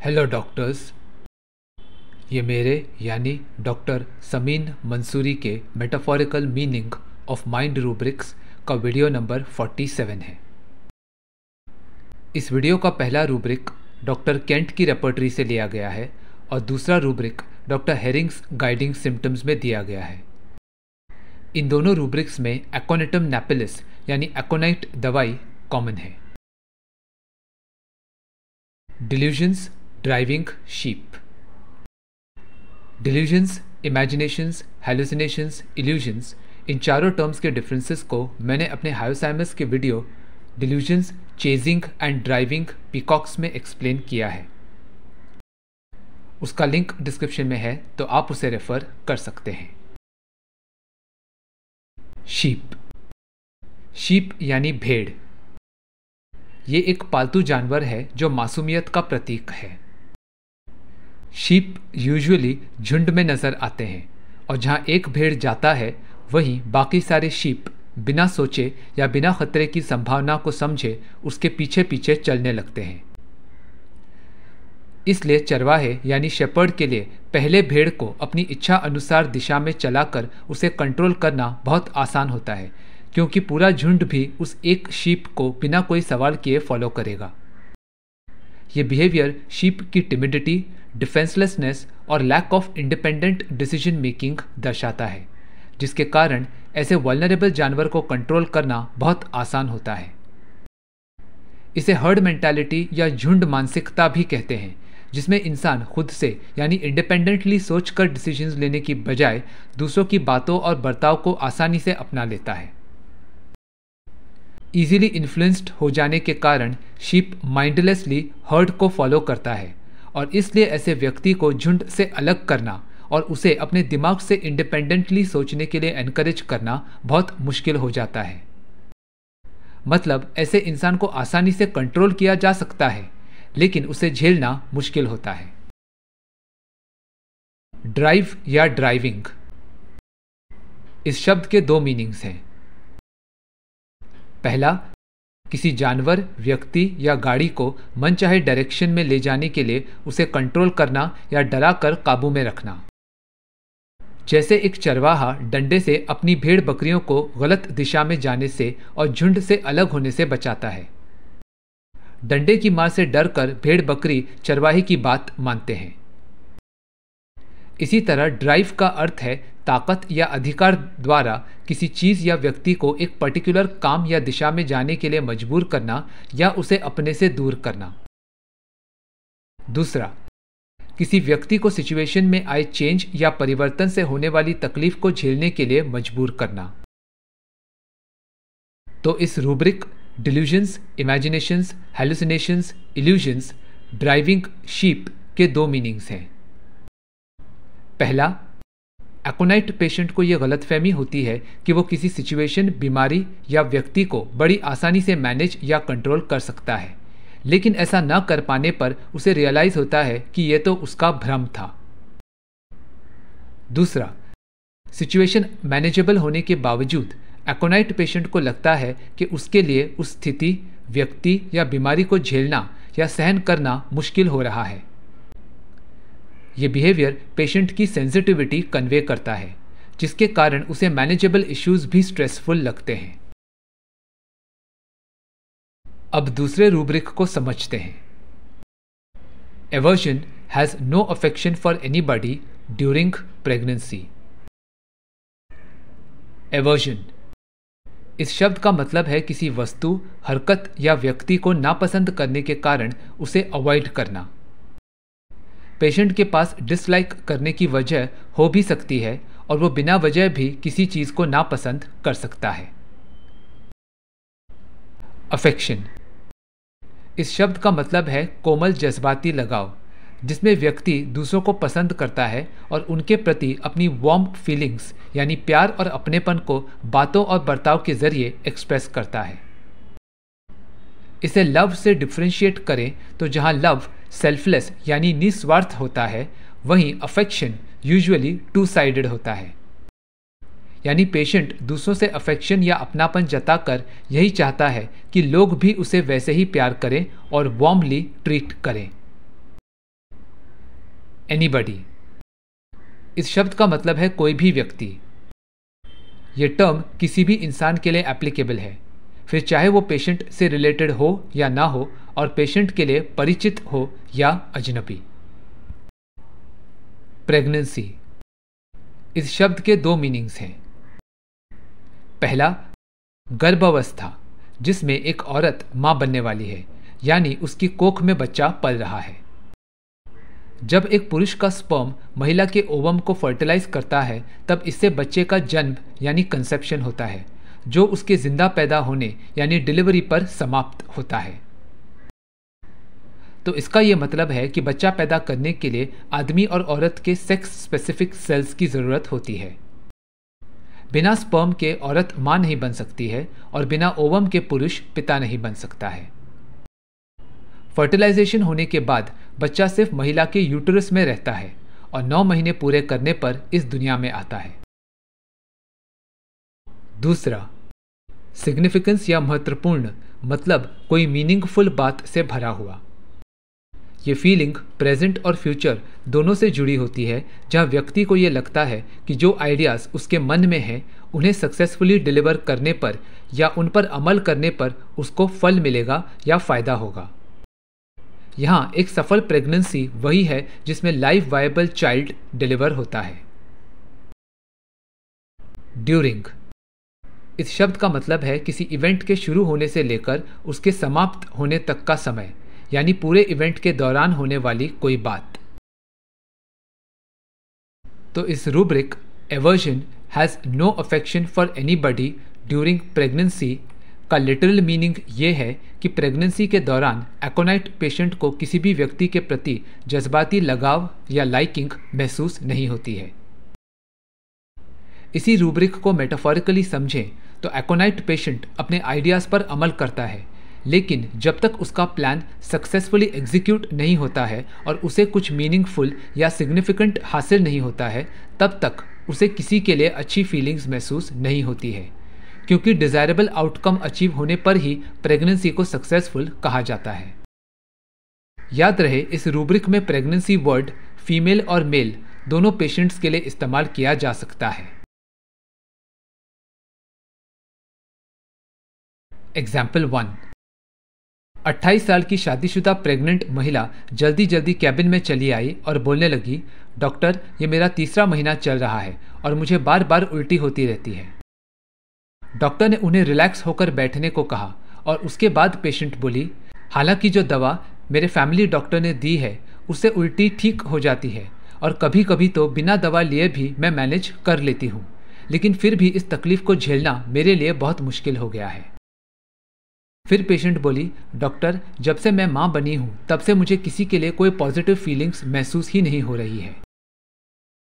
Hello doctors. ये मेरे यानी डॉक्टर समीन मंसूरी के metaphorical meaning of mind rubrics का वीडियो नंबर 47 है। इस वीडियो का पहला रूब्रिक डॉक्टर केंट की रेपर्टरी से लिया गया है और दूसरा rubric doctor Hering's guiding symptoms में दिया गया है। इन दोनों रूब्रिक्स में एकोनिटम नेपिलिस यानी एकोनाइट दवाई कॉमन है। Delusions driving sheep. Delusions, imaginations, hallucinations, illusions, इन चारों टर्म्स के डिफरेंसेस को मैंने अपने हायोसाइमस के video delusions chasing and driving peacocks में एक्सप्लेन किया है। उसका लिंक डिस्क्रिप्शन में है, तो आप उसे रेफर कर सकते हैं। शीप। शीप यानी भेड़। ये एक पालतू जानवर है जो मासूमियत का प्रतीक है। शीप यूजुअली झुंड में नजर आते हैं और जहां एक भेड़ जाता है वहीं बाकी सारे शीप बिना सोचे या बिना खतरे की संभावना को समझे उसके पीछे पीछे चलने लगते हैं। इसलिए चरवाहे यानी शेपर्ड के लिए पहले भेड़ को अपनी इच्छा अनुसार दिशा में चलाकर उसे कंट्रोल करना बहुत आसान होता है, क्योंकि पूरा झुंड भी उस एक शीप को बिना कोई सवाल किए फॉलो करेगा। ये बिहेवियर शीप की टिमिडिटी, डिफेंसलेसनेस और lack of independent decision making दर्शाता है, जिसके कारण ऐसे वल्नरेबल जानवर को कंट्रोल करना बहुत आसान होता है। इसे हर्ड मेंटालिटी या झुंड मानसिकता भी कहते हैं, जिसमें इंसान खुद से यानी इंडिपेंडेंटली सोचकर डिसीजंस लेने की बजाय दूसरों की बातों और बर्ताव को आसानी से अपना लेता है। इजीली इन्फ्लुएंस्ड हो जाने के कारण शीप माइंडलेसली हर्ड को फॉलो करता है और इसलिए ऐसे व्यक्ति को झुंड से अलग करना और उसे अपने दिमाग से इंडिपेंडेंटली सोचने के लिए एनकरेज करना बहुत मुश्किल हो जाता है। मतलब ऐसे इंसान को आसानी से कंट्रोल किया जा सकता है, लेकिन उसे झेलना मुश्किल होता है। ड्राइव या ड्राइविंग। इस शब्द के दो मीनिंग्स हैं। पहला, किसी जानवर, व्यक्ति या गाड़ी को मनचाहे डायरेक्शन में ले जाने के लिए उसे कंट्रोल करना या डराकर काबू में रखना। जैसे एक चरवाहा डंडे से अपनी भेड़ बकरियों को गलत दिशा में जाने से और झुंड से अलग होने से बचाता है। डंडे की मार से डरकर भेड़ बकरी चरवाहे की बात मानते हैं। इसी तरह ड्राइव का अर्थ है ताकत या अधिकार द्वारा किसी चीज या व्यक्ति को एक पर्टिकुलर काम या दिशा में जाने के लिए मजबूर करना या उसे अपने से दूर करना। दूसरा, किसी व्यक्ति को सिचुएशन में आए चेंज या परिवर्तन से होने वाली तकलीफ को झेलने के लिए मजबूर करना। तो इस rubric delusions, imaginations, hallucinations, illusions, driving sheep के दो मीनिंग्स हैं। पहला, एकोनाइट पेशेंट को यह गलतफहमी होती है कि वो किसी सिचुएशन, बीमारी या व्यक्ति को बड़ी आसानी से मैनेज या कंट्रोल कर सकता है, लेकिन ऐसा न कर पाने पर उसे रियलाइज होता है कि यह तो उसका भ्रम था। दूसरा, सिचुएशन मैनेजेबल होने के बावजूद एकोनाइट पेशेंट को लगता है कि उसके लिए उस स्थिति, व्यक्ति या बीमारी को झेलना या सहन करना मुश्किल हो रहा है। ये बिहेवियर पेशेंट की सेंसिटिविटी कन्वे करता है, जिसके कारण उसे मैनेजेबल इश्यूज भी स्ट्रेसफुल लगते हैं। अब दूसरे रूब्रिक को समझते हैं। Aversion has no affection for anybody during pregnancy. Aversion, इस शब्द का मतलब है किसी वस्तु, हरकत या व्यक्ति को नापसंद करने के कारण उसे अवॉइड करना। पेशेंट के पास डिसलाइक करने की वजह हो भी सकती है और वो बिना वजह भी किसी चीज को नापसंद कर सकता है। अफेक्शन, इस शब्द का मतलब है कोमल जज्बाती लगाव, जिसमें व्यक्ति दूसरों को पसंद करता है और उनके प्रति अपनी वार्म फीलिंग्स यानी प्यार और अपनेपन को बातों और बर्ताव के जरिए एक्सप्रेस करता है। इसे लव से डिफरेंशिएट करें तो जहां लव सेल्फलेस यानी निस्वार्थ होता है, वहीं अफेक्शन यूजुअली टू साइडेड होता है। यानी पेशेंट दूसरों से अफेक्शन या अपनापन जताकर यही चाहता है कि लोग भी उसे वैसे ही प्यार करें और वार्मली ट्रीट करें। एनीबडी। इस शब्द का मतलब है कोई भी व्यक्ति। ये टर्म किसी भी इंसान के लिए एप्लीकेबल है, फिर चाहे वो पेशेंट से रिलेटेड हो या ना हो, और पेशेंट के लिए परिचित हो या अजनबी। प्रेगनेंसी। इस शब्द के दो मीनिंग्स हैं। पहला, गर्भावस्था, जिसमें एक औरत मां बनने वाली है, यानी उसकी कोख में बच्चा पल रहा है। जब एक पुरुष का स्पर्म महिला के ओवम को फर्टिलाइज करता है, तब इससे बच्चे का जन्म यानी कंसेप्शन होता है, जो उसके जिंदा पैदा होने यानी डिलीवरी पर समाप्त होता है। तो इसका यह मतलब है कि बच्चा पैदा करने के लिए आदमी और औरत के सेक्स स्पेसिफिक सेल्स की जरूरत होती है। बिना स्पर्म के औरत मां नहीं बन सकती है और बिना ओवम के पुरुष पिता नहीं बन सकता है। फर्टिलाइजेशन होने के बाद बच्चा सिर्फ महिला के यूटरस में रहता है और 9 महीने पूरे करने पर इस दुनिया में आता है। दूसरा, सिग्निफिकेंस या महत्वपूर्ण मतलब कोई मीनिंगफुल बात से भरा हुआ। ये फीलिंग प्रेजेंट और फ्यूचर दोनों से जुड़ी होती है, जहाँ व्यक्ति को ये लगता है कि जो आइडियाज़ उसके मन में हैं उन्हें सक्सेसफुली डिलीवर करने पर या उन पर अमल करने पर उसको फल मिलेगा या फ़ायदा होगा। यहाँ एक सफल प्रेगनेंसी वही है जिसमें लाइफ वायबल चाइल्ड डिलीवर होता है। ड्यूरिंग। इस शब्द का मतलब है किसी इवेंट के शुरू होने से लेकर उसके समाप्त होने तक का समय, यानी पूरे इवेंट के दौरान होने वाली कोई बात। तो इस rubric aversion has no affection for anybody during pregnancy का लिटरल मीनिंग ये है कि प्रेगनेंसी के दौरान एकोनाइट पेशेंट को किसी भी व्यक्ति के प्रति जज्बाती लगाव या लाइकिंग महसूस नहीं होती है। इसी रूब्रिक को मेटाफोरिकली समझें तो एकोनाइट पेशेंट अपने आइडियाज़ पर अमल करता है, लेकिन जब तक उसका प्लान सक्सेसफुली एग्जीक्यूट नहीं होता है और उसे कुछ मीनिंगफुल या सिग्निफिकेंट हासिल नहीं होता है, तब तक उसे किसी के लिए अच्छी फीलिंग्स महसूस नहीं होती है, क्योंकि डिज़ायरेबल आउटकम अचीव होने पर ही प्रेगनेंसी को सक्सेसफुल कहा जाता है। याद रहे, इस रूब्रिक में प्रेगनेंसी वर्ड फीमेल और मेल दोनों पेशेंट्स के लिए इस्तेमाल किया जा सकता है। एग्जाम्पल 1। 28 साल की शादीशुदा प्रेग्नेंट महिला जल्दी जल्दी कैबिन में चली आई और बोलने लगी, डॉक्टर, ये मेरा तीसरा महीना चल रहा है और मुझे बार बार उल्टी होती रहती है। डॉक्टर ने उन्हें रिलैक्स होकर बैठने को कहा और उसके बाद पेशेंट बोली, हालांकि जो दवा मेरे फैमिली डॉक्टर ने दी है उससे उल्टी ठीक हो जाती है और कभी कभी तो बिना दवा लिए भी मैं मैनेज कर लेती हूँ, लेकिन फिर भी इस तकलीफ को झेलना मेरे लिए बहुत मुश्किल हो गया है। फिर पेशेंट बोली, डॉक्टर, जब से मैं माँ बनी हूँ तब से मुझे किसी के लिए कोई पॉजिटिव फीलिंग्स महसूस ही नहीं हो रही है।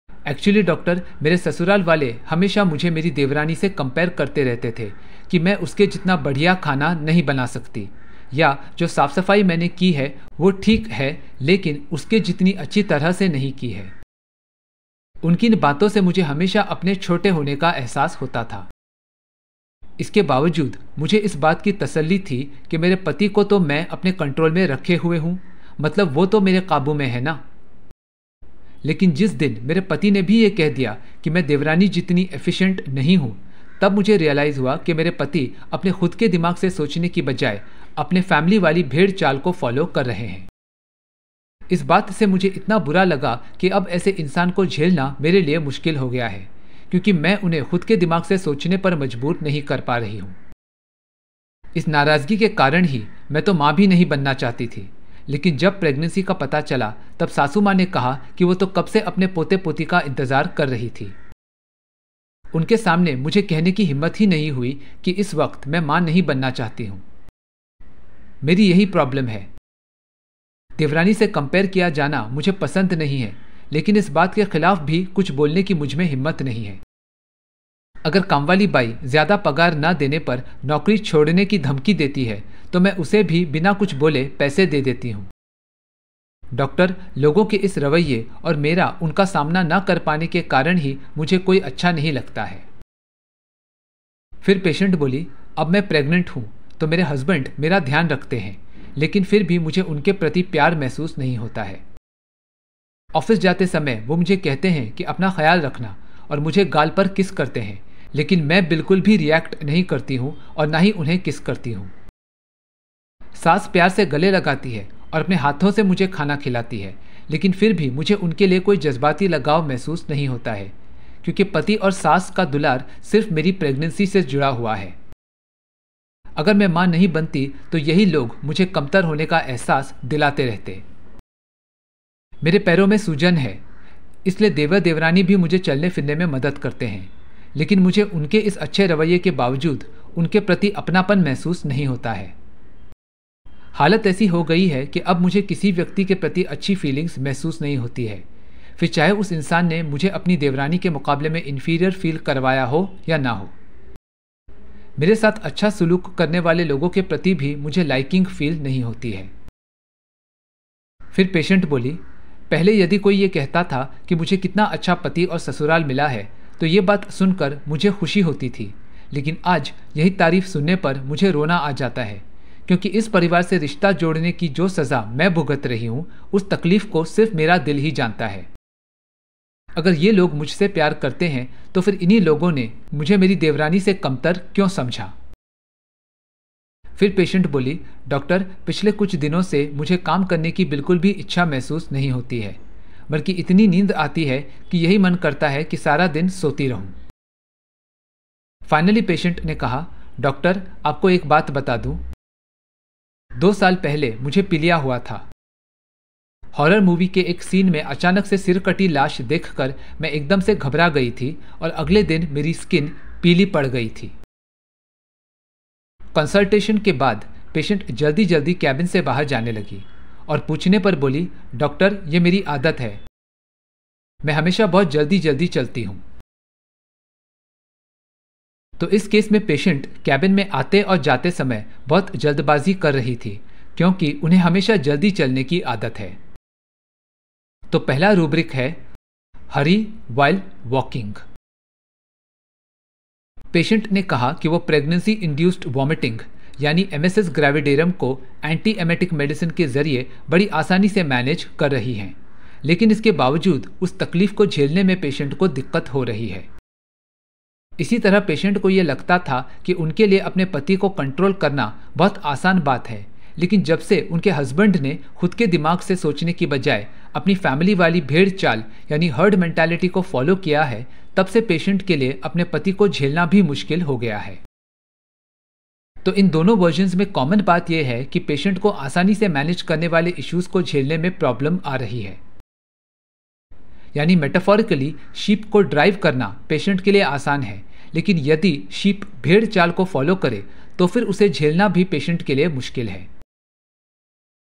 एक्चुअली डॉक्टर, मेरे ससुराल वाले हमेशा मुझे मेरी देवरानी से कंपेयर करते रहते थे कि मैं उसके जितना बढ़िया खाना नहीं बना सकती, या जो साफ सफाई मैंने की है वो ठीक है लेकिन उसके जितनी अच्छी तरह से नहीं की है। उनकी इन बातों से मुझे हमेशा अपने छोटे होने का एहसास होता था। इसके बावजूद मुझे इस बात की तसल्ली थी कि मेरे पति को तो मैं अपने कंट्रोल में रखे हुए हूँ, मतलब वो तो मेरे काबू में है ना। लेकिन जिस दिन मेरे पति ने भी ये कह दिया कि मैं देवरानी जितनी एफिशिएंट नहीं हूँ, तब मुझे रियलाइज़ हुआ कि मेरे पति अपने खुद के दिमाग से सोचने की बजाय अपने फैमिली वाली भेड़ चाल को फॉलो कर रहे हैं। इस बात से मुझे इतना बुरा लगा कि अब ऐसे इंसान को झेलना मेरे लिए मुश्किल हो गया है, क्योंकि मैं उन्हें खुद के दिमाग से सोचने पर मजबूर नहीं कर पा रही हूँ। इस नाराज़गी के कारण ही मैं तो माँ भी नहीं बनना चाहती थी, लेकिन जब प्रेगनेंसी का पता चला तब सासू माँ ने कहा कि वो तो कब से अपने पोते पोती का इंतज़ार कर रही थी। उनके सामने मुझे कहने की हिम्मत ही नहीं हुई कि इस वक्त मैं माँ नहीं बनना चाहती हूँ। मेरी यही प्रॉब्लम है। देवरानी से कंपेयर किया जाना मुझे पसंद नहीं है, लेकिन इस बात के खिलाफ भी कुछ बोलने की मुझ में हिम्मत नहीं है। अगर कामवाली बाई ज़्यादा पगार ना देने पर नौकरी छोड़ने की धमकी देती है तो मैं उसे भी बिना कुछ बोले पैसे दे देती हूँ। डॉक्टर, लोगों के इस रवैये और मेरा उनका सामना ना कर पाने के कारण ही मुझे कोई अच्छा नहीं लगता है। फिर पेशेंट बोली, अब मैं प्रेग्नेंट हूँ तो मेरे हस्बैंड मेरा ध्यान रखते हैं, लेकिन फिर भी मुझे उनके प्रति प्यार महसूस नहीं होता है। ऑफिस जाते समय वो मुझे कहते हैं कि अपना ख्याल रखना और मुझे गाल पर किस करते हैं, लेकिन मैं बिल्कुल भी रिएक्ट नहीं करती हूँ और ना ही उन्हें किस करती हूँ। सास प्यार से गले लगाती है और अपने हाथों से मुझे खाना खिलाती है, लेकिन फिर भी मुझे उनके लिए कोई जज्बाती लगाव महसूस नहीं होता है, क्योंकि पति और सास का दुलार सिर्फ मेरी प्रेगनेंसी से जुड़ा हुआ है। अगर मैं मां नहीं बनती तो यही लोग मुझे कमतर होने का एहसास दिलाते रहते। मेरे पैरों में सूजन है, इसलिए देवर देवरानी भी मुझे चलने फिरने में मदद करते हैं, लेकिन मुझे उनके इस अच्छे रवैये के बावजूद उनके प्रति अपनापन महसूस नहीं होता है। हालत ऐसी हो गई है कि अब मुझे किसी व्यक्ति के प्रति अच्छी फीलिंग्स महसूस नहीं होती है, फिर चाहे उस इंसान ने मुझे अपनी देवरानी के मुकाबले में इन्फीरियर फील करवाया हो या ना हो। मेरे साथ अच्छा सलूक करने वाले लोगों के प्रति भी मुझे लाइकिंग फील नहीं होती है। फिर पेशेंट बोली, पहले यदि कोई ये कहता था कि मुझे कितना अच्छा पति और ससुराल मिला है तो ये बात सुनकर मुझे खुशी होती थी, लेकिन आज यही तारीफ सुनने पर मुझे रोना आ जाता है, क्योंकि इस परिवार से रिश्ता जोड़ने की जो सज़ा मैं भुगत रही हूँ उस तकलीफ को सिर्फ मेरा दिल ही जानता है। अगर ये लोग मुझसे प्यार करते हैं तो फिर इन्हीं लोगों ने मुझे मेरी देवरानी से कमतर क्यों समझा। फिर पेशेंट बोली, डॉक्टर, पिछले कुछ दिनों से मुझे काम करने की बिल्कुल भी इच्छा महसूस नहीं होती है, बल्कि इतनी नींद आती है कि यही मन करता है कि सारा दिन सोती रहूं। फाइनली पेशेंट ने कहा, डॉक्टर, आपको एक बात बता दूं, 2 साल पहले मुझे पीलिया हुआ था। हॉरर मूवी के एक सीन में अचानक से सिर कटी लाश देखकर मैं एकदम से घबरा गई थी और अगले दिन मेरी स्किन पीली पड़ गई थी। कंसल्टेशन के बाद पेशेंट जल्दी जल्दी कैबिन से बाहर जाने लगी और पूछने पर बोली, डॉक्टर, ये मेरी आदत है, मैं हमेशा बहुत जल्दी जल्दी चलती हूँ। तो इस केस में पेशेंट कैबिन में आते और जाते समय बहुत जल्दबाजी कर रही थी, क्योंकि उन्हें हमेशा जल्दी चलने की आदत है। तो पहला रूब्रिक है हरी वाइल वॉकिंग। पेशेंट ने कहा कि वो प्रेगनेंसी इंड्यूस्ड वॉमिटिंग यानी एमएसएस ग्रेविडेरम को एंटी एमेटिक मेडिसिन के जरिए बड़ी आसानी से मैनेज कर रही हैं, लेकिन इसके बावजूद उस तकलीफ को झेलने में पेशेंट को दिक्कत हो रही है। इसी तरह पेशेंट को ये लगता था कि उनके लिए अपने पति को कंट्रोल करना बहुत आसान बात है, लेकिन जब से उनके हस्बैंड ने खुद के दिमाग से सोचने की बजाय अपनी फैमिली वाली भेड़ चाल यानी हर्ड मेंटालिटी को फॉलो किया है, तब से पेशेंट के लिए अपने पति को झेलना भी मुश्किल हो गया है। तो इन दोनों वर्जन्स में कॉमन बात यह है कि पेशेंट को आसानी से मैनेज करने वाले इश्यूज को झेलने में प्रॉब्लम आ रही है। यानी मेटाफोरिकली शीप को ड्राइव करना पेशेंट के लिए आसान है, लेकिन यदि शीप भेड़ चाल को फॉलो करे तो फिर उसे झेलना भी पेशेंट के लिए मुश्किल है।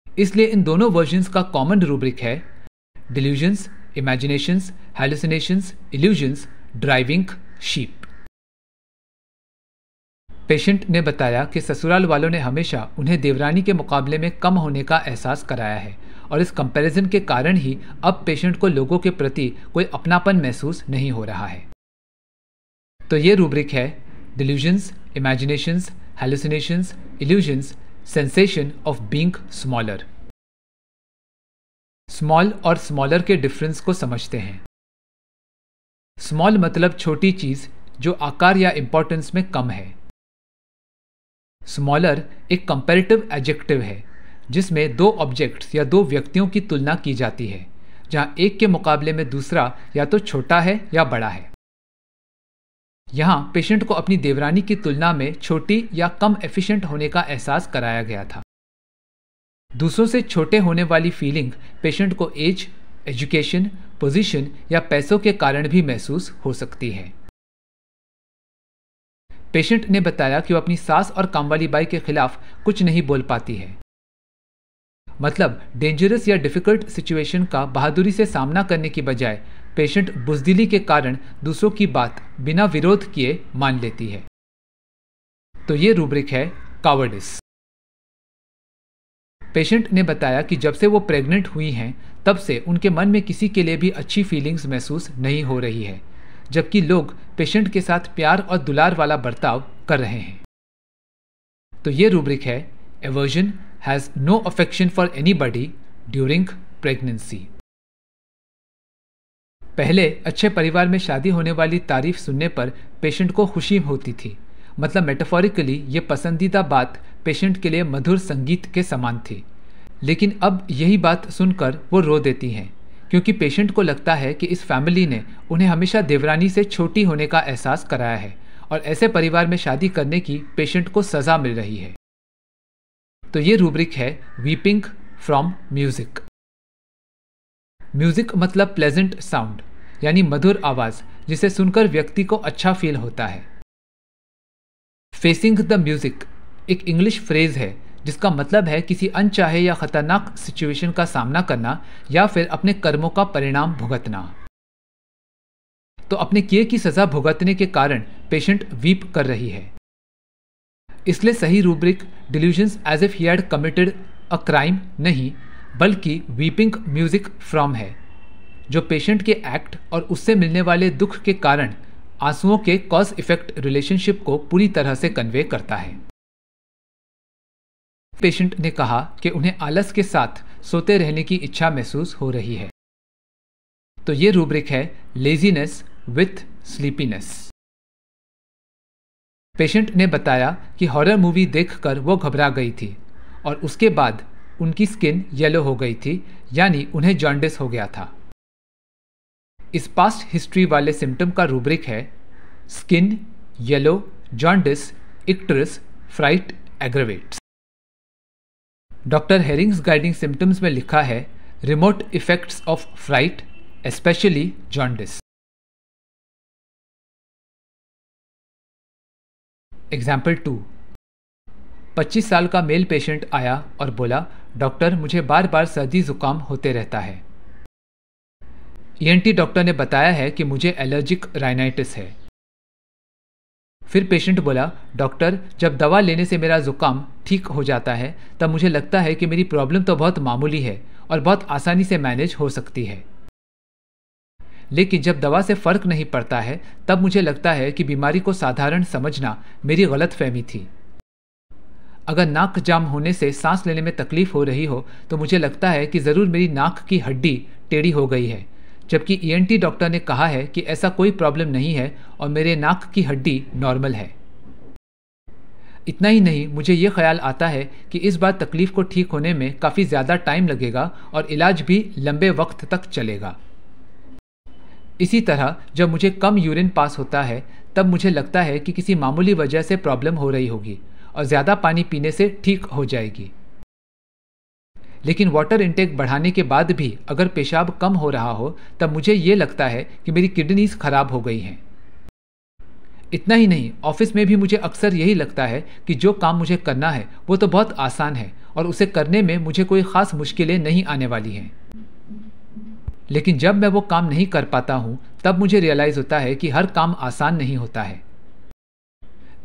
इसलिए इन दोनों वर्जन्स का कॉमन रूब्रिक है delusions, imaginations, hallucinations, illusions, driving sheep. Patient ने बताया कि ससुराल वालों ने हमेशा उन्हें देवरानी के मुकाबले में कम होने का एहसास कराया है और इस कंपैरिजन के कारण ही अब पेशेंट को लोगों के प्रति कोई अपनापन महसूस नहीं हो रहा है। तो ये रूब्रिक है delusions, imaginations, hallucinations, illusions, sensation of being smaller. Small और स्मॉलर के डिफरेंस को समझते हैं। स्मॉल मतलब छोटी चीज जो आकार या इंपॉर्टेंस में कम है। स्मॉलर एक कंपैरेटिव एडजेक्टिव है जिसमें दो ऑब्जेक्ट्स या दो व्यक्तियों की तुलना की जाती है, जहां एक के मुकाबले में दूसरा या तो छोटा है या बड़ा है। यहां पेशेंट को अपनी देवरानी की तुलना में छोटी या कम एफिशिएंट होने का एहसास कराया गया था। दूसरों से छोटे होने वाली फीलिंग पेशेंट को एज, एजुकेशन, पोजीशन या पैसों के कारण भी महसूस हो सकती है। पेशेंट ने बताया कि वो अपनी सास और कामवाली बाई के खिलाफ कुछ नहीं बोल पाती है। मतलब डेंजरस या डिफिकल्ट सिचुएशन का बहादुरी से सामना करने की बजाय पेशेंट बुजदिली के कारण दूसरों की बात बिना विरोध किए मान लेती है। तो ये रूब्रिक है कावर्डिस। पेशेंट ने बताया कि जब से वो प्रेग्नेंट हुई हैं तब से उनके मन में किसी के लिए भी अच्छी फीलिंग्स महसूस नहीं हो रही है, जबकि लोग पेशेंट के साथ प्यार और दुलार वाला बर्ताव कर रहे हैं। तो ये रूब्रिक है aversion has no affection for anybody during pregnancy. पहले अच्छे परिवार में शादी होने वाली तारीफ सुनने पर पेशेंट को खुशी होती थी। मतलब मेटाफोरिकली ये पसंदीदा बात पेशेंट के लिए मधुर संगीत के समान थी। लेकिन अब यही बात सुनकर वो रो देती हैं, क्योंकि पेशेंट को लगता है कि इस फैमिली ने उन्हें हमेशा देवरानी से छोटी होने का एहसास कराया है और ऐसे परिवार में शादी करने की पेशेंट को सज़ा मिल रही है। तो ये रूब्रिक है वीपिंग फ्रॉम म्यूजिक। म्यूजिक मतलब प्लेजेंट साउंड, यानी मधुर आवाज़ जिसे सुनकर व्यक्ति को अच्छा फील होता है। फेसिंग द म्यूजिक एक इंग्लिश फ्रेज है जिसका मतलब है किसी अनचाहे या खतरनाक सिचुएशन का सामना करना या फिर अपने कर्मों का परिणाम भुगतना। तो अपने किए की सज़ा भुगतने के कारण पेशेंट वीप कर रही है। इसलिए सही rubric delusions as if he had committed a crime नहीं, बल्कि वीपिंग म्यूजिक फ्रॉम है, जो पेशेंट के एक्ट और उससे मिलने वाले दुख के कारण आंसुओं के कॉज इफेक्ट रिलेशनशिप को पूरी तरह से कन्वे करता है। पेशेंट ने कहा कि उन्हें आलस के साथ सोते रहने की इच्छा महसूस हो रही है। तो ये रूब्रिक है लेजीनेस विथ स्लीपीनेस। पेशेंट ने बताया कि हॉरर मूवी देखकर वो घबरा गई थी और उसके बाद उनकी स्किन येलो हो गई थी, यानी उन्हें जॉन्डिस हो गया था। इस पास्ट हिस्ट्री वाले सिम्टम का रूब्रिक है skin yellow, jaundice, icterus, fright, aggravates. Doctor Hering's guiding symptoms में लिखा है remote effects of fright especially jaundice. Example 2। 25 साल का मेल पेशेंट आया और बोला, डॉक्टर मुझे बार बार सर्दी जुकाम होते रहता है। ईएनटी डॉक्टर ने बताया है कि मुझे एलर्जिक राइनाइटिस है। फिर पेशेंट बोला, डॉक्टर जब दवा लेने से मेरा जुकाम ठीक हो जाता है तब मुझे लगता है कि मेरी प्रॉब्लम तो बहुत मामूली है और बहुत आसानी से मैनेज हो सकती है, लेकिन जब दवा से फ़र्क नहीं पड़ता है तब मुझे लगता है कि बीमारी को साधारण समझना मेरी गलतफहमी थी। अगर नाक जाम होने से सांस लेने में तकलीफ हो रही हो तो मुझे लगता है कि ज़रूर मेरी नाक की हड्डी टेढ़ी हो गई है, जबकि ईएनटी डॉक्टर ने कहा है कि ऐसा कोई प्रॉब्लम नहीं है और मेरे नाक की हड्डी नॉर्मल है। इतना ही नहीं, मुझे ये ख्याल आता है कि इस बार तकलीफ को ठीक होने में काफ़ी ज़्यादा टाइम लगेगा और इलाज भी लंबे वक्त तक चलेगा। इसी तरह जब मुझे कम यूरिन पास होता है तब मुझे लगता है कि किसी मामूली वजह से प्रॉब्लम हो रही होगी और ज़्यादा पानी पीने से ठीक हो जाएगी। लेकिन वाटर इनटेक बढ़ाने के बाद भी अगर पेशाब कम हो रहा हो तब मुझे ये लगता है कि मेरी किडनीज खराब हो गई हैं। इतना ही नहीं, ऑफिस में भी मुझे अक्सर यही लगता है कि जो काम मुझे करना है वो तो बहुत आसान है और उसे करने में मुझे कोई ख़ास मुश्किलें नहीं आने वाली हैं। लेकिन जब मैं वो काम नहीं कर पाता हूँ तब मुझे रियलाइज़ होता है कि हर काम आसान नहीं होता है।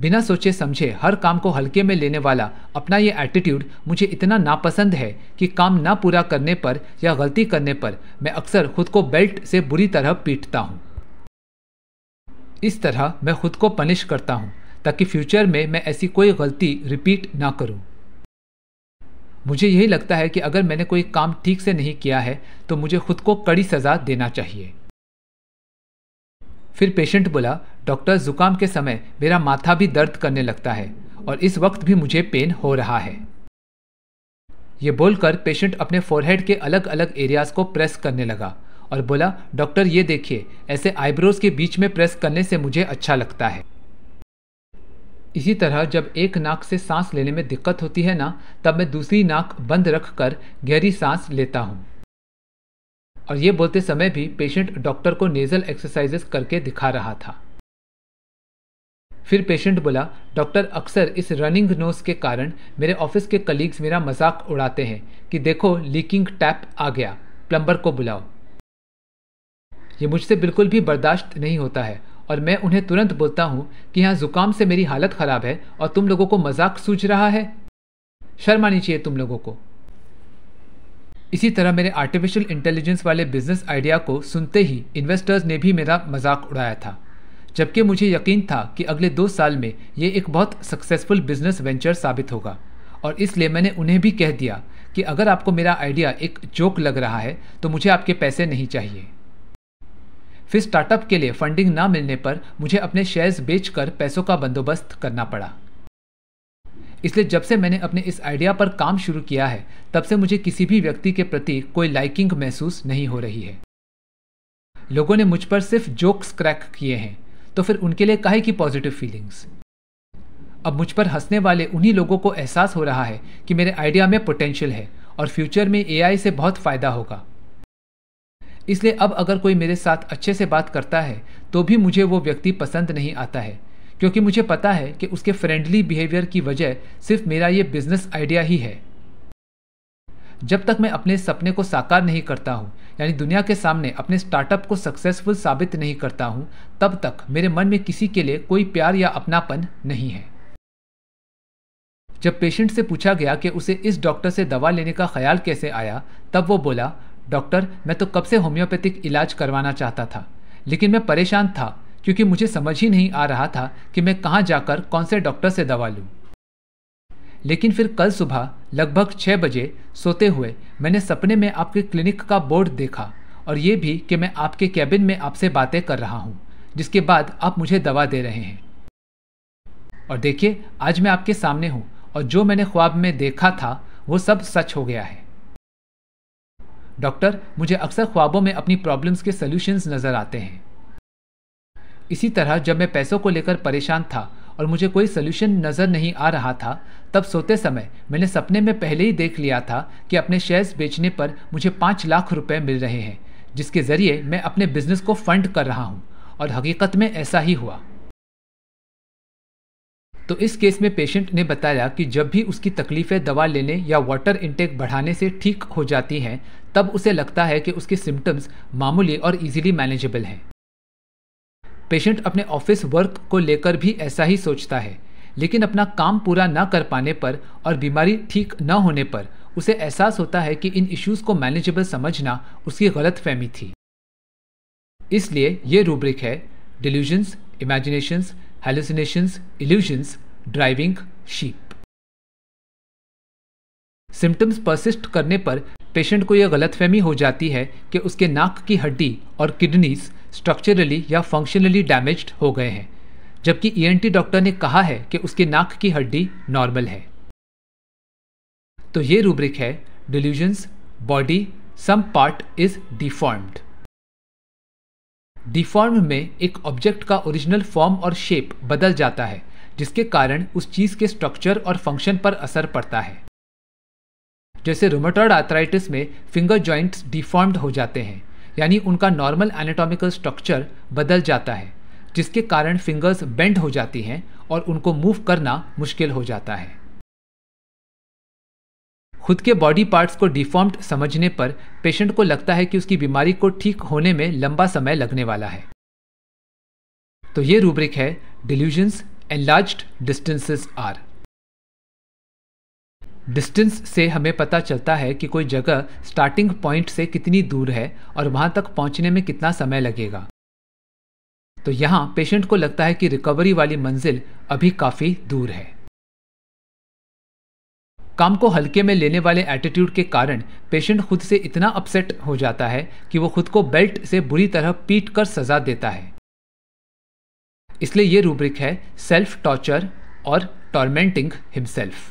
बिना सोचे समझे हर काम को हल्के में लेने वाला अपना ये एटीट्यूड मुझे इतना नापसंद है कि काम ना पूरा करने पर या गलती करने पर मैं अक्सर खुद को बेल्ट से बुरी तरह पीटता हूँ। इस तरह मैं खुद को पनिश करता हूँ ताकि फ्यूचर में मैं ऐसी कोई गलती रिपीट ना करूँ। मुझे यही लगता है कि अगर मैंने कोई काम ठीक से नहीं किया है तो मुझे खुद को कड़ी सज़ा देना चाहिए। फिर पेशेंट बोला, डॉक्टर जुकाम के समय मेरा माथा भी दर्द करने लगता है और इस वक्त भी मुझे पेन हो रहा है। ये बोलकर पेशेंट अपने फोरहेड के अलग अलग एरियाज को प्रेस करने लगा और बोला, डॉक्टर ये देखिए, ऐसे आईब्रोज के बीच में प्रेस करने से मुझे अच्छा लगता है। इसी तरह जब एक नाक से सांस लेने में दिक्कत होती है ना, तब मैं दूसरी नाक बंद रखकर गहरी सांस लेता हूँ। और ये बोलते समय भी पेशेंट डॉक्टर को नेज़ल एक्सरसाइजेस करके दिखा रहा था। फिर पेशेंट बोला, डॉक्टर अक्सर इस रनिंग नोज के कारण मेरे ऑफिस के कलीग्स मेरा मजाक उड़ाते हैं कि देखो लीकिंग टैप आ गया, प्लम्बर को बुलाओ। ये मुझसे बिल्कुल भी बर्दाश्त नहीं होता है और मैं उन्हें तुरंत बोलता हूँ कि यहाँ जुकाम से मेरी हालत ख़राब है और तुम लोगों को मजाक सूझ रहा है। शर्म आनी चाहिए तुम लोगों को। इसी तरह मेरे आर्टिफिशियल इंटेलिजेंस वाले बिजनेस आइडिया को सुनते ही इन्वेस्टर्स ने भी मेरा मजाक उड़ाया था, जबकि मुझे यकीन था कि अगले 2 साल में ये एक बहुत सक्सेसफुल बिजनेस वेंचर साबित होगा। और इसलिए मैंने उन्हें भी कह दिया कि अगर आपको मेरा आइडिया एक जोक लग रहा है तो मुझे आपके पैसे नहीं चाहिए। फिर स्टार्टअप के लिए फंडिंग ना मिलने पर मुझे अपने शेयर्स बेचकर पैसों का बंदोबस्त करना पड़ा। इसलिए जब से मैंने अपने इस आइडिया पर काम शुरू किया है, तब से मुझे किसी भी व्यक्ति के प्रति कोई लाइकिंग महसूस नहीं हो रही है। लोगों ने मुझ पर सिर्फ जोक्स क्रैक किए हैं, तो फिर उनके लिए काहे की पॉजिटिव फीलिंग्स। अब मुझ पर हंसने वाले उन्हीं लोगों को एहसास हो रहा है कि मेरे आइडिया में पोटेंशियल है और फ्यूचर में एआई से बहुत फायदा होगा। इसलिए अब अगर कोई मेरे साथ अच्छे से बात करता है तो भी मुझे वो व्यक्ति पसंद नहीं आता है, क्योंकि मुझे पता है कि उसके फ्रेंडली बिहेवियर की वजह सिर्फ मेरा ये बिजनेस आइडिया ही है। जब तक मैं अपने सपने को साकार नहीं करता हूँ, यानी दुनिया के सामने अपने स्टार्टअप को सक्सेसफुल साबित नहीं करता हूँ, तब तक मेरे मन में किसी के लिए कोई प्यार या अपनापन नहीं है। जब पेशेंट से पूछा गया कि उसे इस डॉक्टर से दवा लेने का ख्याल कैसे आया, तब वो बोला, डॉक्टर, मैं तो कब से होम्योपैथिक इलाज करवाना चाहता था, लेकिन मैं परेशान था क्योंकि मुझे समझ ही नहीं आ रहा था कि मैं कहाँ जाकर कौन से डॉक्टर से दवा लूँ। लेकिन फिर कल सुबह लगभग 6 बजे सोते हुए मैंने सपने में आपके क्लिनिक का बोर्ड देखा और ये भी कि मैं आपके कैबिन में आपसे बातें कर रहा हूँ, जिसके बाद आप मुझे दवा दे रहे हैं। और देखिए, आज मैं आपके सामने हूँ और जो मैंने ख्वाब में देखा था वो सब सच हो गया है। डॉक्टर, मुझे अक्सर ख्वाबों में अपनी प्रॉब्लम्स के सॉल्यूशंस नजर आते हैं। इसी तरह जब मैं पैसों को लेकर परेशान था और मुझे कोई सॉल्यूशन नजर नहीं आ रहा था, तब सोते समय मैंने सपने में पहले ही देख लिया था कि अपने शेयर्स बेचने पर मुझे 5 लाख रुपए मिल रहे हैं, जिसके जरिए मैं अपने बिजनेस को फंड कर रहा हूं, और हकीकत में ऐसा ही हुआ। तो इस केस में पेशेंट ने बताया कि जब भी उसकी तकलीफें दवा लेने या वाटर इंटेक बढ़ाने से ठीक हो जाती हैं, तब उसे लगता है कि उसके सिम्टम्स मामूली और इजीली मैनेजेबल हैं। पेशेंट अपने ऑफिस वर्क को लेकर भी ऐसा ही सोचता है, लेकिन अपना काम पूरा न कर पाने पर और बीमारी ठीक न होने पर उसे एहसास होता है कि इन इश्यूज को मैनेजेबल समझना उसकी गलतफहमी थी। इसलिए ये रूब्रिक है: delusions, imaginations, hallucinations, illusions, driving sheep. Symptoms persist करने पर पेशेंट को यह गलतफहमी हो जाती है कि उसके नाक की हड्डी और किडनीज स्ट्रक्चरली या फंक्शनली डैमेज्ड हो गए हैं, जबकि ईएनटी डॉक्टर ने कहा है कि उसके नाक की हड्डी नॉर्मल है। तो ये रूब्रिक है: delusions, body, some part is deformed. Deform में एक ऑब्जेक्ट का ओरिजिनल फॉर्म और शेप बदल जाता है, जिसके कारण उस चीज के स्ट्रक्चर और फंक्शन पर असर पड़ता है। जैसे रुमेटॉइड आर्थराइटिस में फिंगर जॉइंट्स डिफॉर्म्ड हो जाते हैं, यानी उनका नॉर्मल एनाटॉमिकल स्ट्रक्चर बदल जाता है, जिसके कारण फिंगर्स बेंड हो जाती हैं और उनको मूव करना मुश्किल हो जाता है। खुद के बॉडी पार्ट्स को डिफॉर्म्ड समझने पर पेशेंट को लगता है कि उसकी बीमारी को ठीक होने में लंबा समय लगने वाला है। तो ये रूब्रिक है: delusions, enlarged distances are. Distance से हमें पता चलता है कि कोई जगह स्टार्टिंग पॉइंट से कितनी दूर है और वहां तक पहुंचने में कितना समय लगेगा। तो यहां पेशेंट को लगता है कि रिकवरी वाली मंजिल अभी काफी दूर है। काम को हल्के में लेने वाले एटीट्यूड के कारण पेशेंट खुद से इतना अपसेट हो जाता है कि वो खुद को बेल्ट से बुरी तरह पीट कर सजा देता है। इसलिए ये रूब्रिक है: सेल्फ टॉर्चर और टॉर्मेंटिंग हिमसेल्फ।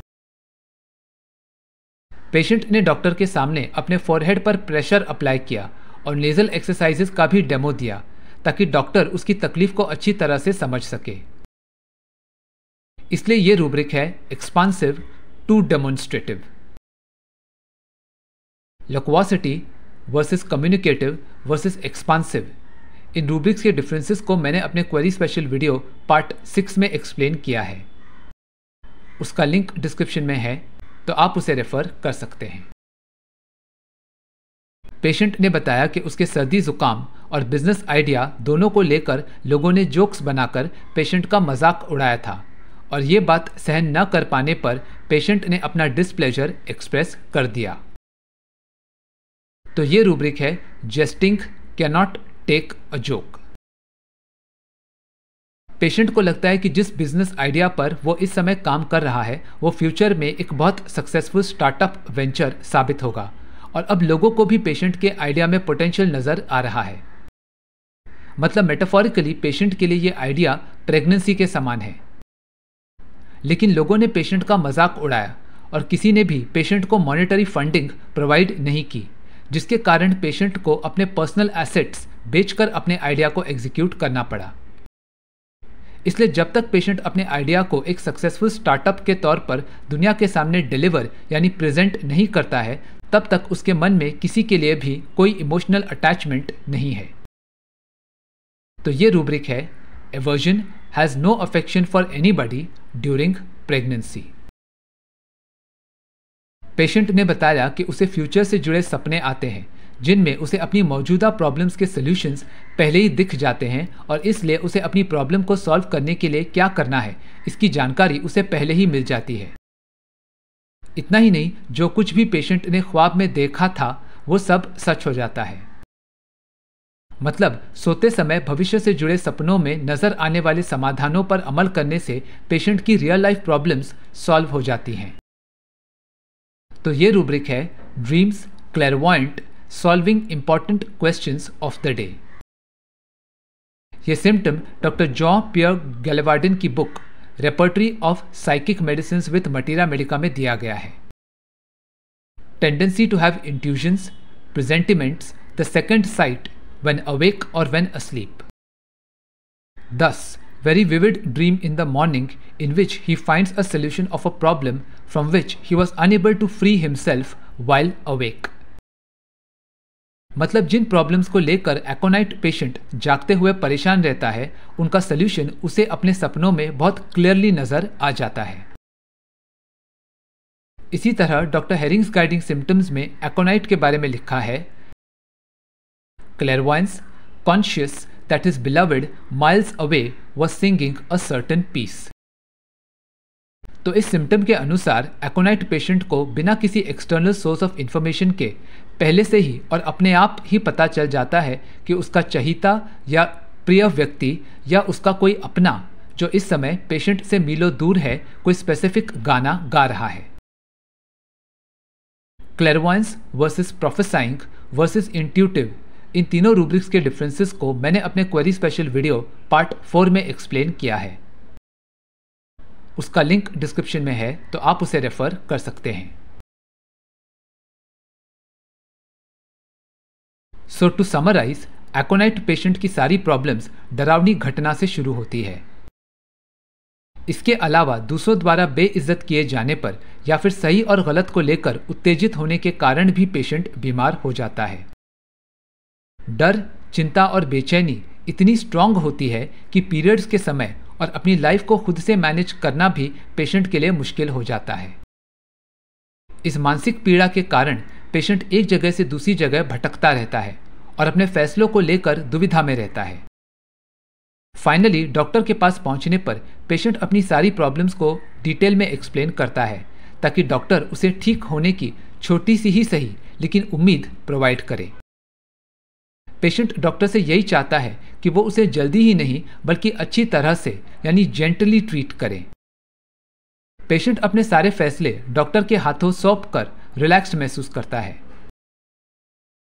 पेशेंट ने डॉक्टर के सामने अपने फोरहेड पर प्रेशर अप्लाई किया और नेजल एक्सरसाइजेस का भी डेमो दिया, ताकि डॉक्टर उसकी तकलीफ को अच्छी तरह से समझ सके। इसलिए ये रूब्रिक है: expansive to demonstrative. Loquacity versus communicative versus expansive, इन रूब्रिक्स के डिफरेंसेस को मैंने अपने क्वेरी स्पेशल वीडियो पार्ट 6 में एक्सप्लेन किया है। उसका लिंक डिस्क्रिप्शन में है, तो आप उसे रेफर कर सकते हैं। पेशेंट ने बताया कि उसके सर्दी जुकाम और बिजनेस आइडिया दोनों को लेकर लोगों ने जोक्स बनाकर पेशेंट का मजाक उड़ाया था, और ये बात सहन न कर पाने पर पेशेंट ने अपना डिस्प्लेजर एक्सप्रेस कर दिया। तो ये रूब्रिक है: jesting can not take a joke. Patient को लगता है कि जिस बिजनेस आइडिया पर वो इस समय काम कर रहा है वो फ्यूचर में एक बहुत सक्सेसफुल स्टार्टअप वेंचर साबित होगा, और अब लोगों को भी पेशेंट के आइडिया में पोटेंशियल नजर आ रहा है। मतलब मेटाफोरिकली पेशेंट के लिए ये आइडिया प्रेगनेंसी के समान है। लेकिन लोगों ने पेशेंट का मजाक उड़ाया और किसी ने भी पेशेंट को मॉनेटरी फंडिंग प्रोवाइड नहीं की, जिसके कारण पेशेंट को अपने पर्सनल एसेट्स बेचकर अपने आइडिया को एग्जीक्यूट करना पड़ा। इसलिए जब तक पेशेंट अपने आइडिया को एक सक्सेसफुल स्टार्टअप के तौर पर दुनिया के सामने डिलीवर यानी प्रेजेंट नहीं करता है, तब तक उसके मन में किसी के लिए भी कोई इमोशनल अटैचमेंट नहीं है। तो ये रूब्रिक है, aversion has no affection for anybody during pregnancy. Patient ने बताया कि उसे फ्यूचर से जुड़े सपने आते हैं जिनमें उसे अपनी मौजूदा प्रॉब्लम्स के सॉल्यूशंस पहले ही दिख जाते हैं और इसलिए उसे अपनी प्रॉब्लम को सॉल्व करने के लिए क्या करना है इसकी जानकारी उसे पहले ही मिल जाती है। इतना ही नहीं, जो कुछ भी पेशेंट ने ख्वाब में देखा था वो सब सच हो जाता है। मतलब सोते समय भविष्य से जुड़े सपनों में नजर आने वाले समाधानों पर अमल करने से पेशेंट की रियल लाइफ प्रॉब्लम्स सॉल्व हो जाती हैं। तो ये रूब्रिक है, dreams clairvoyant solving important questions of the day. ये symptom doctor John Pierre Gallavardin की book repertory of psychic medicine with materia medica में दिया गया है। Tendency to have intuitions, presentiments, the second sight when awake or when asleep. Thus, very vivid dream in the morning in which he finds a solution of a problem from which he was unable to free himself while awake. मतलब जिन problems को लेकर एकोनाइट patient जागते हुए परेशान रहता है, उनका solution उसे अपने सपनों में बहुत क्लियरली नजर आ जाता है। इसी तरह डॉक्टर हेरिंग्स गाइडिंग सिम्टम्स में एकोनाइट के बारे में लिखा है, Clairvoyance, conscious that his beloved miles away was singing a certain piece. तो इस सिम्टम के अनुसार एकोनाइट पेशेंट को बिना किसी एक्सटर्नल सोर्स ऑफ इंफॉर्मेशन के पहले से ही और अपने आप ही पता चल जाता है कि उसका चहीता या प्रिय व्यक्ति या उसका कोई अपना जो इस समय पेशेंट से मीलों दूर है कोई स्पेसिफिक गाना गा रहा है। क्लेरवॉयंस वर्सेस प्रोफेसाइंग वर्सेस इंट्यूटिव, इन तीनों रूब्रिक्स के डिफरेंसेस को मैंने अपने क्वेरी स्पेशल वीडियो पार्ट 4 में एक्सप्लेन किया है। उसका लिंक डिस्क्रिप्शन में है, तो आप उसे रेफर कर सकते हैं। सो टू समराइज, एकोनाइट पेशेंट की सारी प्रॉब्लम्स डरावनी घटना से शुरू होती है। इसके अलावा दूसरों द्वारा बेइज्जत किए जाने पर या फिर सही और गलत को लेकर उत्तेजित होने के कारण भी पेशेंट बीमार हो जाता है। डर, चिंता और बेचैनी इतनी स्ट्रांग होती है कि पीरियड्स के समय और अपनी लाइफ को खुद से मैनेज करना भी पेशेंट के लिए मुश्किल हो जाता है। इस मानसिक पीड़ा के कारण पेशेंट एक जगह से दूसरी जगह भटकता रहता है और अपने फैसलों को लेकर दुविधा में रहता है। फाइनली डॉक्टर के पास पहुंचने पर पेशेंट अपनी सारी प्रॉब्लम्स को डिटेल में एक्सप्लेन करता है ताकि डॉक्टर उसे ठीक होने की छोटी सी ही सही लेकिन उम्मीद प्रोवाइड करे। पेशेंट डॉक्टर से यही चाहता है कि वो उसे जल्दी ही नहीं बल्कि अच्छी तरह से यानी जेंटली ट्रीट करे। पेशेंट अपने सारे फैसले डॉक्टर के हाथों सौंप कर रिलैक्स्ड महसूस करता है।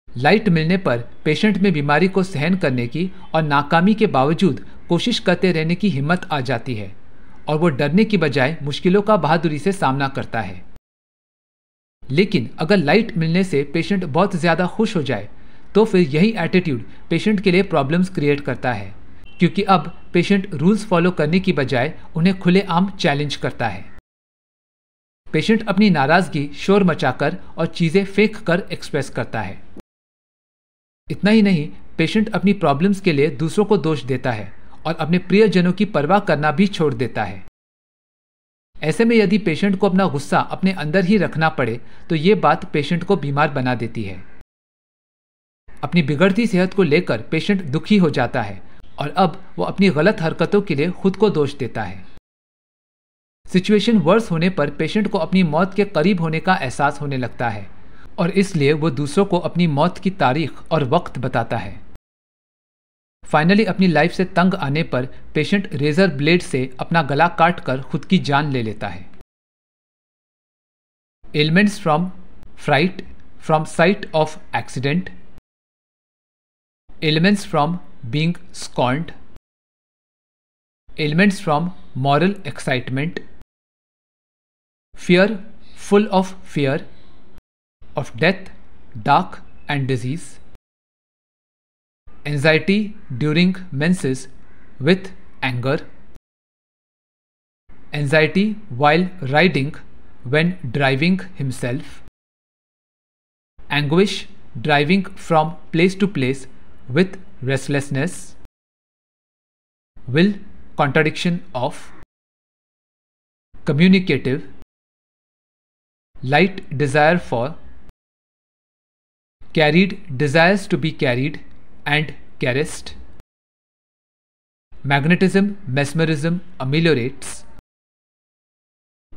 लाइट मिलने पर पेशेंट में बीमारी को सहन करने की और नाकामी के बावजूद कोशिश करते रहने की हिम्मत आ जाती है और वो डरने की बजाय मुश्किलों का बहादुरी से सामना करता है। लेकिन अगर लाइट मिलने से पेशेंट बहुत ज़्यादा खुश हो जाए तो फिर यही एटीट्यूड पेशेंट के लिए प्रॉब्लम्स क्रिएट करता है, क्योंकि अब पेशेंट रूल्स फॉलो करने की बजाय उन्हें खुलेआम चैलेंज करता है। पेशेंट अपनी नाराजगी शोर मचाकर और चीज़ें फेंक कर एक्सप्रेस करता है। इतना ही नहीं, पेशेंट अपनी प्रॉब्लम्स के लिए दूसरों को दोष देता है और अपने प्रियजनों की परवाह करना भी छोड़ देता है। ऐसे में यदि पेशेंट को अपना गुस्सा अपने अंदर ही रखना पड़े तो ये बात पेशेंट को बीमार बना देती है। अपनी बिगड़ती सेहत को लेकर पेशेंट दुखी हो जाता है और अब वो अपनी गलत हरकतों के लिए खुद को दोष देता है। सिचुएशन वर्स होने पर पेशेंट को अपनी मौत के करीब होने का एहसास होने लगता है और इसलिए वो दूसरों को अपनी मौत की तारीख और वक्त बताता है। फाइनली अपनी लाइफ से तंग आने पर पेशेंट रेजर ब्लेड से अपना गला काट कर खुद की जान ले लेता है। Elements from fright from sight of accident, elements from being scorned, ailments from moral excitement, fear full of fear of death, dark and disease, anxiety during menses with anger, anxiety while riding when driving himself, anguish driving from place to place with restlessness, will contradiction of, communicative, light desire for, carried desires to be carried and caressed, magnetism, mesmerism ameliorates,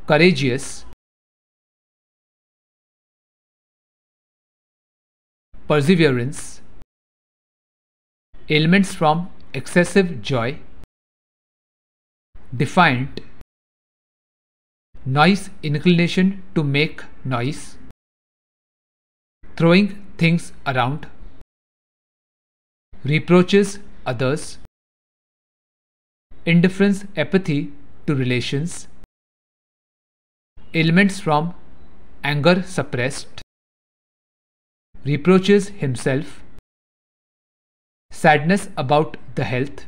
courageous, perseverance, ailments from excessive joy, defiant, noise, inclination to make noise, throwing things around, reproaches others, indifference, apathy to relations, ailments from anger suppressed, reproaches himself, sadness about the health,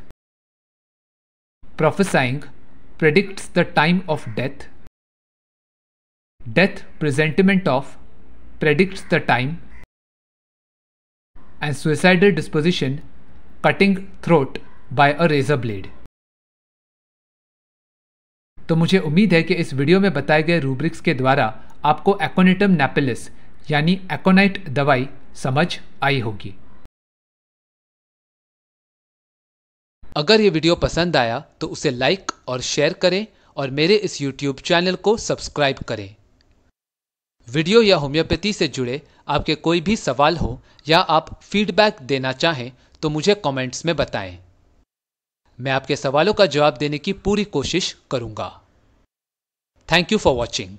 prophesying, predicts the time of death, death presentiment of, predicts the time, and suicidal disposition, cutting throat by a razor blade. तो मुझे उम्मीद है कि इस video में बताए गए rubrics के द्वारा आपको एकोनिटम नेपिलिस यानी एकोनाइट दवाई समझ आई होगी। अगर ये वीडियो पसंद आया तो उसे लाइक और शेयर करें और मेरे इस YouTube चैनल को सब्सक्राइब करें। वीडियो या होम्योपैथी से जुड़े आपके कोई भी सवाल हो या आप फीडबैक देना चाहें तो मुझे कमेंट्स में बताएं। मैं आपके सवालों का जवाब देने की पूरी कोशिश करूंगा। Thank you for watching.